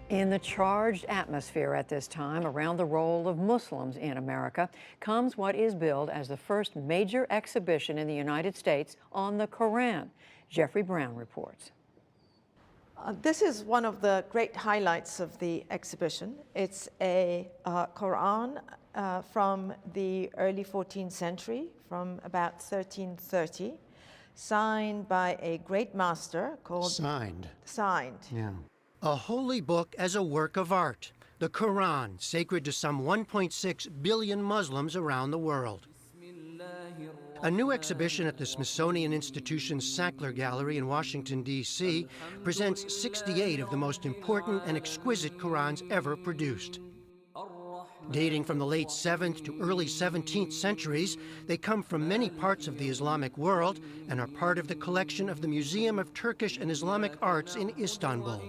In the charged atmosphere at this time around the role of Muslims in America comes what is billed as the first major exhibition in the United States on the Quran. Jeffrey Brown reports. This is one of the great highlights of the exhibition. It's a Quran from the early 14th century, from about 1330, signed by a great master called... Signed. Yeah. A holy book as a work of art, the Quran, sacred to some 1.6 billion Muslims around the world. A new exhibition at the Smithsonian Institution's Sackler Gallery in Washington, D.C. presents 68 of the most important and exquisite Qurans ever produced. Dating from the late 7th to early 17th centuries, they come from many parts of the Islamic world and are part of the collection of the Museum of Turkish and Islamic Arts in Istanbul.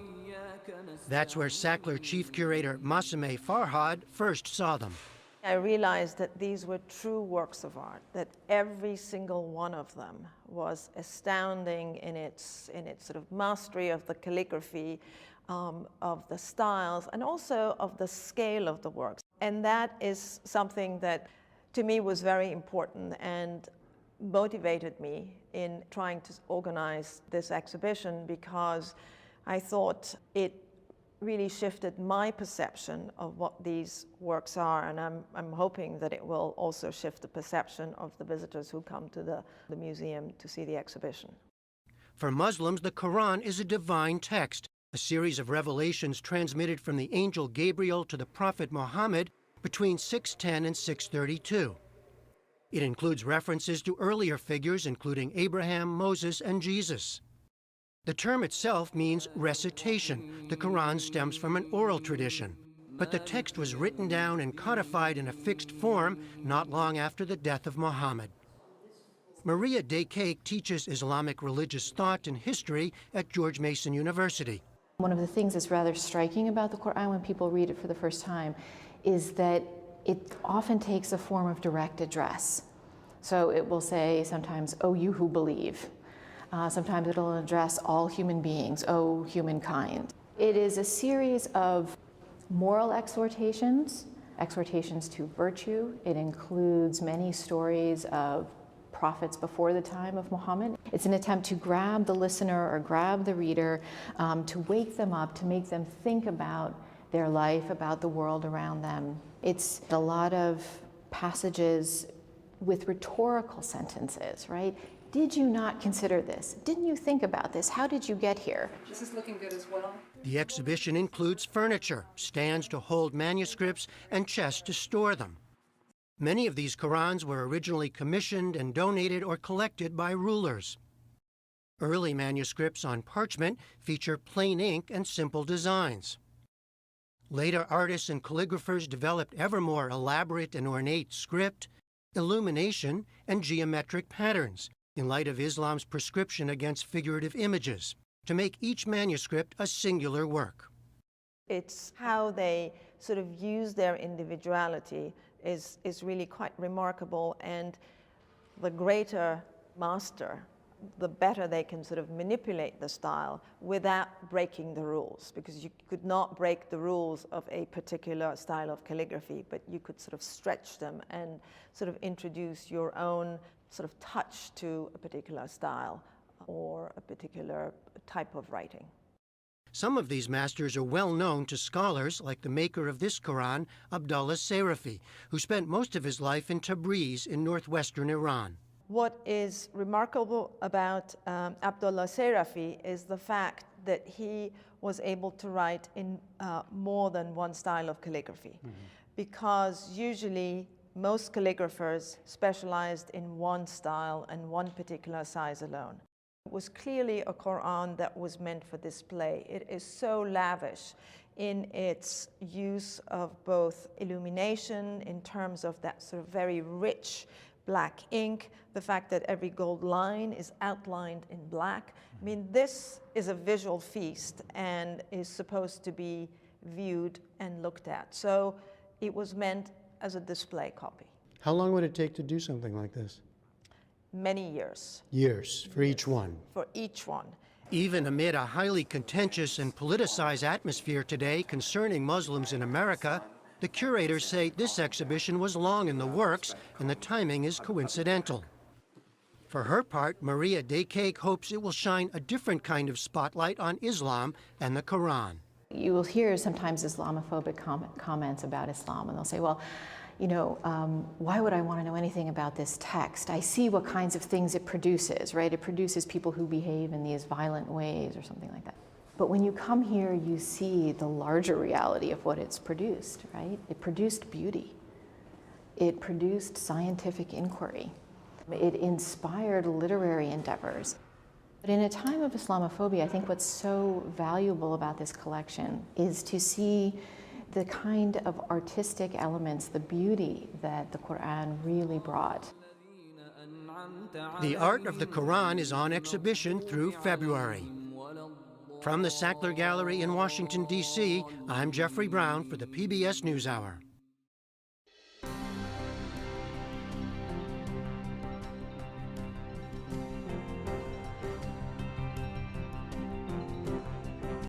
That's where Sackler chief curator Masumeh Farhad first saw them. I realized that these were true works of art, that every single one of them was astounding in its sort of mastery of the calligraphy, of the styles, and also of the scale of the works. And that is something that, to me, was very important and motivated me in trying to organize this exhibition, because I thought it really shifted my perception of what these works are, and I'm hoping that it will also shift the perception of the visitors who come to the museum to see the exhibition. For Muslims, the Quran is a divine text, a series of revelations transmitted from the angel Gabriel to the prophet Muhammad between 610 and 632. It includes references to earlier figures, including Abraham, Moses, and Jesus. The term itself means recitation. The Quran stems from an oral tradition, but the text was written down and codified in a fixed form not long after the death of Muhammad. Maria Daycake teaches Islamic religious thought and history at George Mason University. One of the things that's rather striking about the Quran when people read it for the first time is that it often takes a form of direct address. So it will say sometimes, "O you who believe." Sometimes it'll address all human beings, O humankind. It is a series of moral exhortations, exhortations to virtue. It includes many stories of prophets before the time of Muhammad. It's an attempt to grab the listener or grab the reader, to wake them up, to make them think about their life, about the world around them. It's a lot of passages with rhetorical sentences, right? Did you not consider this? Didn't you think about this? How did you get here? This is looking good as well. The exhibition includes furniture, stands to hold manuscripts, and chests to store them. Many of these Qurans were originally commissioned and donated or collected by rulers. Early manuscripts on parchment feature plain ink and simple designs. Later artists and calligraphers developed ever more elaborate and ornate script, illumination, and geometric patterns, in light of Islam's prescription against figurative images, to make each manuscript a singular work. It's how they sort of use their individuality is really quite remarkable, and the greater master, the better they can sort of manipulate the style without breaking the rules, because you could not break the rules of a particular style of calligraphy, but you could sort of stretch them and sort of introduce your own sort of touch to a particular style or a particular type of writing. Some of these masters are well known to scholars, like the maker of this Quran, Abdullah Sarafi, who spent most of his life in Tabriz in northwestern Iran. What is remarkable about Abdullah Sarafi is the fact that he was able to write in more than one style of calligraphy, because usually most calligraphers specialized in one style and one particular size alone. It was clearly a Quran that was meant for display. It is so lavish in its use of both illumination in terms of that sort of very rich black ink, the fact that every gold line is outlined in black. I mean, this is a visual feast and is supposed to be viewed and looked at. So it was meant as a display copy. How long would it take to do something like this? Many years. Years for each one? For each one. Even amid a highly contentious and politicized atmosphere today concerning Muslims in America, the curators say this exhibition was long in the works and the timing is coincidental. For her part, Maria Daycake hopes it will shine a different kind of spotlight on Islam and the Quran. You will hear sometimes Islamophobic comments about Islam, and they'll say, well, you know, why would I want to know anything about this text? I see what kinds of things it produces, right? It produces people who behave in these violent ways or something like that. But when you come here, you see the larger reality of what it's produced, right? It produced beauty. It produced scientific inquiry. It inspired literary endeavors. But in a time of Islamophobia, I think what's so valuable about this collection is to see the kind of artistic elements, the beauty that the Quran really brought. The art of the Quran is on exhibition through February. From the Sackler Gallery in Washington, D.C., I'm Jeffrey Brown for the PBS NewsHour.